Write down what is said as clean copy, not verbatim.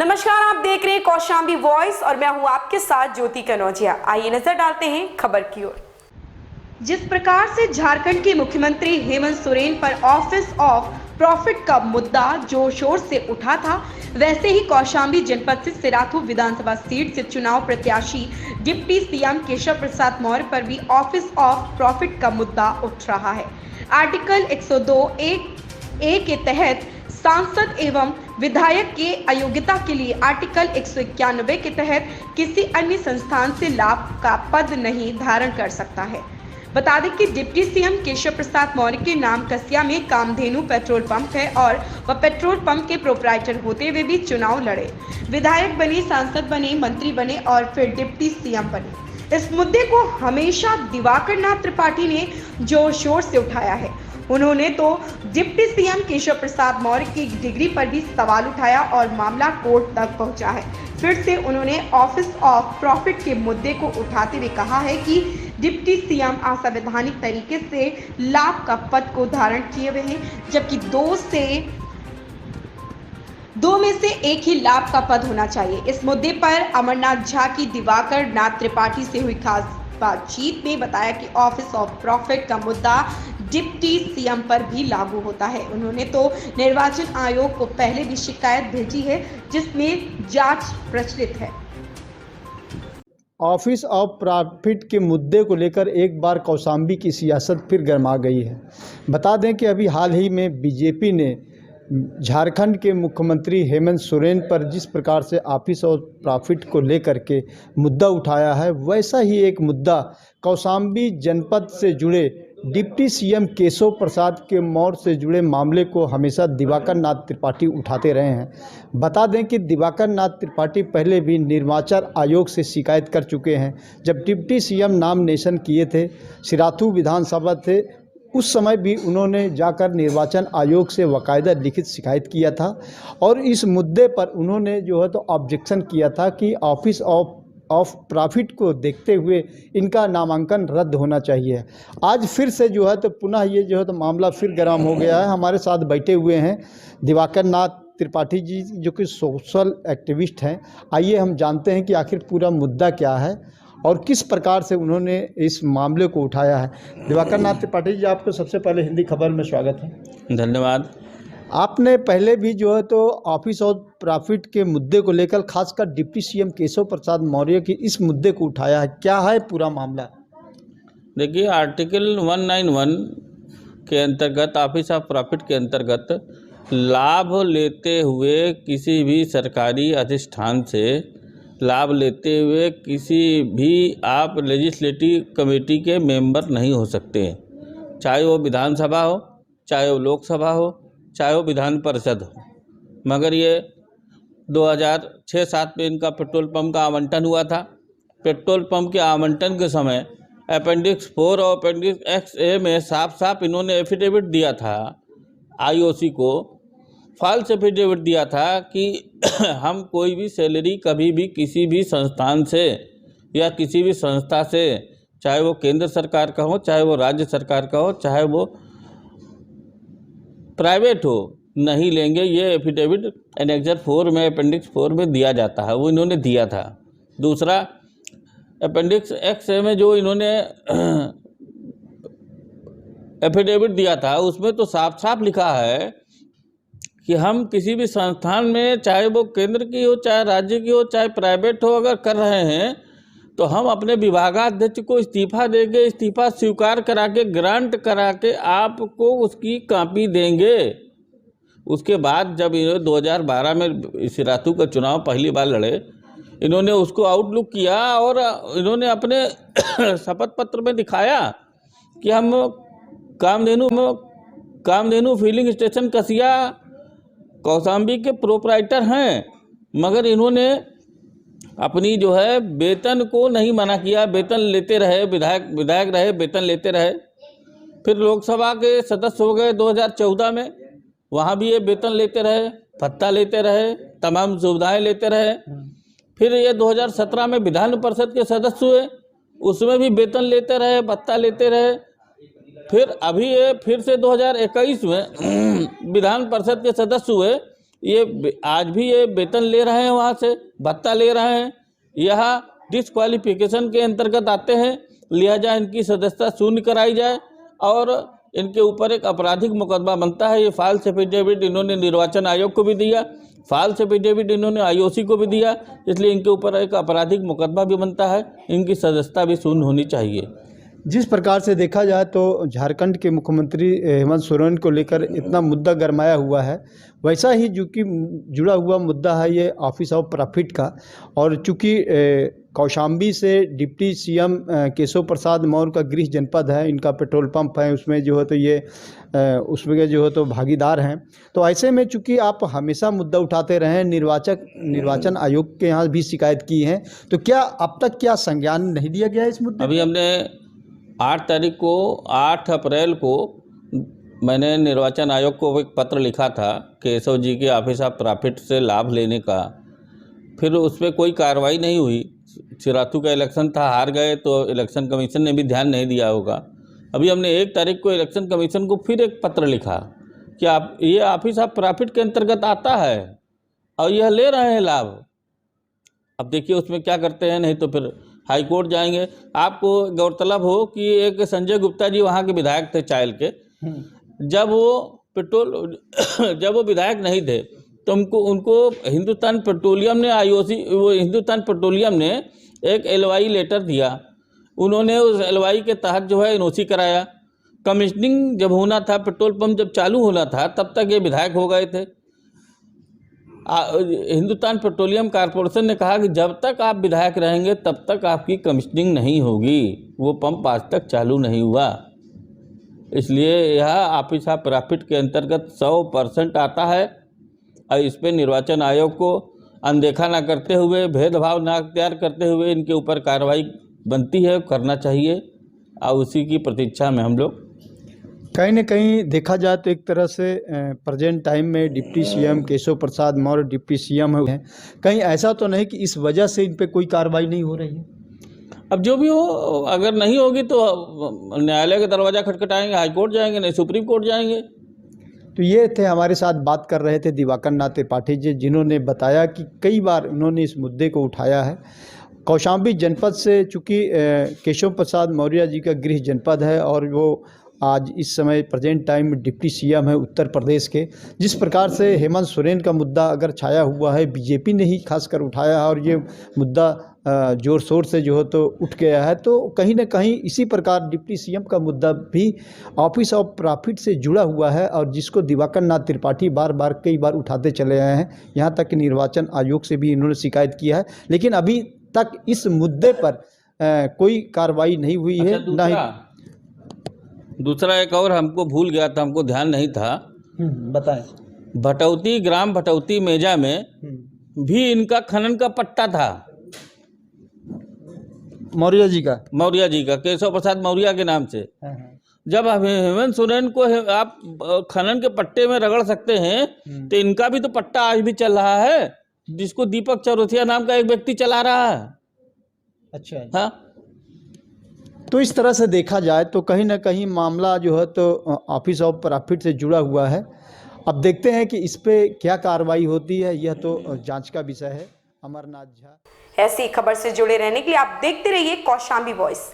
नमस्कार, आप देख रहे हैं कौशाम्बी वॉइस और मैं हूं आपके साथ ज्योति कनौजिया। आइए नजर डालते हैं खबर की ओर। जिस प्रकार से झारखंड के मुख्यमंत्री हेमंत सोरेन पर ऑफिस ऑफ प्रॉफिट का मुद्दा जोर शोर से उठा था, वैसे ही कौशाम्बी जनपद से सिराथू विधानसभा सीट से चुनाव प्रत्याशी डिप्टी सीएम केशव प्रसाद मौर्य पर भी ऑफिस ऑफ प्रॉफिट का मुद्दा उठ रहा है। आर्टिकल 102(a) के तहत सांसद एवं विधायक के अयोग्यता के लिए आर्टिकल 191 के तहत किसी अन्य संस्थान से लाभ का पद नहीं धारण कर सकता है। बता दें कि डिप्टी सीएम केशव प्रसाद मौर्य के नाम कसिया में कामधेनु पेट्रोल पंप है और वह पेट्रोल पंप के प्रोप्राइटर होते हुए भी चुनाव लड़े, विधायक बने, सांसद बने, मंत्री बने और फिर डिप्टी सीएम बने। इस मुद्दे को हमेशा दिवाकर नाथ त्रिपाठी ने जोर शोर से उठाया है। उन्होंने तो डिप्टी सीएम केशव प्रसाद मौर्य की डिग्री पर भी सवाल उठाया और मामला कोर्ट तक पहुंचा है। फिर से उन्होंने ऑफिस ऑफ प्रॉफिट के मुद्दे को उठाते हुए कहा है कि डिप्टी सीएम असंवैधानिक तरीके से लाभ का पद को धारण किए हुए हैं, जबकि दो में से एक ही लाभ का पद होना चाहिए। इस मुद्दे पर अमरनाथ झा की दिवाकर नाथ त्रिपाठी से हुई खास बातचीत में बताया कि ऑफिस ऑफ प्रॉफिट का मुद्दा डिप्टी सीएम पर भी लागू होता है। उन्होंने तो निर्वाचन आयोग को पहले भी शिकायत भेजी है, जिसमें जांच प्रचलित है। ऑफिस ऑफ प्रॉफिट के मुद्दे को लेकर एक बार कौशाम्बी की सियासत फिर गर्मा गई है। बता दें कि अभी हाल ही में बीजेपी ने झारखंड के मुख्यमंत्री हेमंत सोरेन पर जिस प्रकार से ऑफिस ऑफ प्रॉफिट को लेकर के मुद्दा उठाया है, वैसा ही एक मुद्दा कौशाम्बी जनपद से जुड़े डिप्टी सीएम केशव प्रसाद के मौर्य से जुड़े मामले को हमेशा दिवाकर नाथ त्रिपाठी उठाते रहे हैं। बता दें कि दिवाकर नाथ त्रिपाठी पहले भी निर्वाचन आयोग से शिकायत कर चुके हैं। जब डिप्टी सीएम नॉमिनेशन किए थे, सिराथू विधानसभा थे, उस समय भी उन्होंने जाकर निर्वाचन आयोग से बाकायदा लिखित शिकायत किया था और इस मुद्दे पर उन्होंने जो है तो ऑब्जेक्शन किया था कि ऑफिस ऑफ प्रॉफिट को देखते हुए इनका नामांकन रद्द होना चाहिए। आज फिर से जो है तो पुनः ये जो है तो मामला फिर गर्म हो गया है। हमारे साथ बैठे हुए हैं दिवाकर नाथ त्रिपाठी जी, जो कि सोशल एक्टिविस्ट हैं। आइए हम जानते हैं कि आखिर पूरा मुद्दा क्या है और किस प्रकार से उन्होंने इस मामले को उठाया है। दिवाकर नाथ त्रिपाठी जी, आपको सबसे पहले हिंदी खबर में स्वागत है। धन्यवाद। आपने पहले भी जो है तो ऑफिस ऑफ प्रॉफिट के मुद्दे को लेकर खासकर डिप्टी सीएम केशव प्रसाद मौर्य की इस मुद्दे को उठाया है। क्या है पूरा मामला? देखिए, आर्टिकल 191 के अंतर्गत, ऑफिस ऑफ प्रॉफिट के अंतर्गत लाभ लेते हुए किसी भी सरकारी अधिष्ठान से लाभ लेते हुए किसी भी आप लेजिस्लेटिव कमेटी के मेंबर नहीं हो सकते, चाहे वो विधानसभा हो, चाहे वो लोकसभा हो, चाहे वो विधान परिषद हो। मगर ये 2006-07 में इनका पेट्रोल पंप का आवंटन हुआ था। पेट्रोल पंप के आवंटन के समय अपेंडिक्स 4 और अपेंडिक्स XA में साफ साफ इन्होंने एफिडेविट दिया था, IOC को फॉल्स एफिडेविट दिया था कि हम कोई भी सैलरी कभी भी किसी भी संस्थान से या किसी भी संस्था से, चाहे वो केंद्र सरकार का हो, चाहे वो राज्य सरकार का हो, चाहे वो प्राइवेट हो, नहीं लेंगे। ये एफिडेविट एनेक्जर 4 में, अपेंडिक्स 4 में दिया जाता है, वो इन्होंने दिया था। दूसरा, अपेंडिक्स XA में जो इन्होंने एफिडेविट दिया था, उसमें तो साफ साफ लिखा है कि हम किसी भी संस्थान में, चाहे वो केंद्र की हो, चाहे राज्य की हो, चाहे प्राइवेट हो, अगर कर रहे हैं तो हम अपने विभागाध्यक्ष को इस्तीफा देंगे, इस्तीफा स्वीकार करा के, ग्रांट करा के आपको उसकी कॉपी देंगे। उसके बाद जब इन्होंने 2012 में सिराथू का चुनाव पहली बार लड़े, इन्होंने उसको आउटलुक किया और इन्होंने अपने शपथ पत्र में दिखाया कि हम कामधेनु फिलिंग स्टेशन कसिया कौशाम्बी के प्रोप्राइटर हैं। मगर इन्होंने अपनी जो है वेतन को नहीं मना किया, वेतन लेते रहे, विधायक रहे, वेतन लेते रहे। फिर लोकसभा के सदस्य हो गए 2014 में, वहाँ भी ये वेतन लेते रहे, भत्ता लेते रहे, तमाम सुविधाएं लेते रहे। फिर ये 2017 में विधान परिषद के सदस्य हुए, उसमें भी वेतन लेते रहे, भत्ता लेते रहे। फिर अभी ये फिर से 2021 में विधान परिषद के सदस्य हुए, ये आज भी ये वेतन ले रहे हैं, वहाँ से भत्ता ले रहे हैं, यह डिस्क्वालिफिकेशन के अंतर्गत आते हैं, लिहाजा इनकी सदस्यता शून्य कराई जाए और इनके ऊपर एक आपराधिक मुकदमा बनता है। ये फॉल्स एफिडेविट इन्होंने निर्वाचन आयोग को भी दिया, फॉल्स एफिडेविट इन्होंने आईओसी को भी दिया, इसलिए इनके ऊपर एक आपराधिक मुकदमा भी बनता है, इनकी सदस्यता भी शून्य होनी चाहिए। जिस प्रकार से देखा जाए तो झारखंड के मुख्यमंत्री हेमंत सोरेन को लेकर इतना मुद्दा गरमाया हुआ है, वैसा ही जो कि जुड़ा हुआ मुद्दा है ये ऑफिस ऑफ प्रॉफिट का। और चूँकि कौशाम्बी से डिप्टी सीएम केशव प्रसाद मौर्य का गृह जनपद है, इनका पेट्रोल पंप है, उसमें जो है तो ये उसमें जो है तो भागीदार हैं। तो ऐसे में चूँकि आप हमेशा मुद्दा उठाते रहे हैं, निर्वाचन आयोग के यहाँ भी शिकायत की है, तो क्या अब तक क्या संज्ञान नहीं लिया गया इस मुद्दे? अभी हमने 8 अप्रैल को मैंने निर्वाचन आयोग को एक पत्र लिखा था केशव जी के ऑफिस ऑफ प्रॉफिट से लाभ लेने का, फिर उस पर कोई कार्रवाई नहीं हुई। चिरातू का इलेक्शन था, हार गए तो इलेक्शन कमीशन ने भी ध्यान नहीं दिया होगा। अभी हमने 1 तारीख को इलेक्शन कमीशन को फिर एक पत्र लिखा कि आप ये ऑफिस ऑफ प्रॉफिट के अंतर्गत आता है और यह ले रहे हैं लाभ। अब देखिए उसमें क्या करते हैं, नहीं तो फिर हाई कोर्ट जाएंगे। आपको गौरतलब हो कि एक संजय गुप्ता जी वहाँ के विधायक थे चायल के, जब वो विधायक नहीं थे तो उनको हिंदुस्तान पेट्रोलियम ने हिंदुस्तान पेट्रोलियम ने एक एलवाई लेटर दिया। उन्होंने उस एलवाई के तहत जो है एनओसी कराया। कमीशनिंग जब होना था, पेट्रोल पंप जब चालू होना था, तब तक ये विधायक हो गए थे। हिंदुस्तान पेट्रोलियम कॉरपोरेशन ने कहा कि जब तक आप विधायक रहेंगे तब तक आपकी कमीशनिंग नहीं होगी। वो पंप आज तक चालू नहीं हुआ, इसलिए यह ऑफिस ऑफ प्रॉफिट के अंतर्गत 100% आता है और इस पर निर्वाचन आयोग को अनदेखा ना करते हुए, भेदभाव ना अख्तियार करते हुए इनके ऊपर कार्रवाई बनती है, करना चाहिए। और उसी की प्रतीक्षा में हम लोग कहीं न कहीं देखा जाए तो एक तरह से प्रेजेंट टाइम में deputy CM Keshav Prasad Maurya deputy CM हैं, कहीं ऐसा तो नहीं कि इस वजह से इन पे कोई कार्रवाई नहीं हो रही है? अब जो भी हो, अगर नहीं होगी तो न्यायालय का दरवाज़ा खटखटाएंगे, हाई कोर्ट जाएंगे, नहीं सुप्रीम कोर्ट जाएंगे। तो ये थे हमारे साथ बात कर रहे थे दिवाकर नाथ त्रिपाठी जी, जिन्होंने बताया कि कई बार उन्होंने इस मुद्दे को उठाया है। कौशाम्बी जनपद से चूँकि केशव प्रसाद मौर्य जी का गृह जनपद है और वो आज इस समय प्रेजेंट टाइम डिप्टी सीएम है उत्तर प्रदेश के। जिस प्रकार से हेमंत सोरेन का मुद्दा अगर छाया हुआ है, बीजेपी ने ही खासकर उठाया है और ये मुद्दा ज़ोर शोर से जो है तो उठ गया है, तो कहीं ना कहीं इसी प्रकार डिप्टी सीएम का मुद्दा भी ऑफिस ऑफ प्रॉफिट से जुड़ा हुआ है और जिसको दिवाकर नाथ त्रिपाठी कई बार उठाते चले आए हैं। यहाँ तक कि निर्वाचन आयोग से भी इन्होंने शिकायत किया है, लेकिन अभी तक इस मुद्दे पर कोई कार्रवाई नहीं हुई है। दूसरा एक और हमको भूल गया था, हमको ध्यान नहीं था, बताएं। भटौती, ग्राम भटौती मेजा में भी इनका खनन का पट्टा था, मौर्य जी का केशव प्रसाद मौर्य के नाम से। जब हेमंत सोरेन को आप खनन के पट्टे में रगड़ सकते हैं, तो इनका भी तो पट्टा आज भी चल रहा है, जिसको दीपक चौरसिया नाम का एक व्यक्ति चला रहा है। अच्छा, हाँ। तो इस तरह से देखा जाए तो कहीं ना कहीं मामला जो है तो ऑफिस ऑफ प्रॉफिट से जुड़ा हुआ है। अब देखते हैं कि इस पे क्या कार्रवाई होती है, यह तो जांच का विषय है। अमरनाथ झा। ऐसी खबर से जुड़े रहने के लिए आप देखते रहिए कौशाम्बी वॉइस।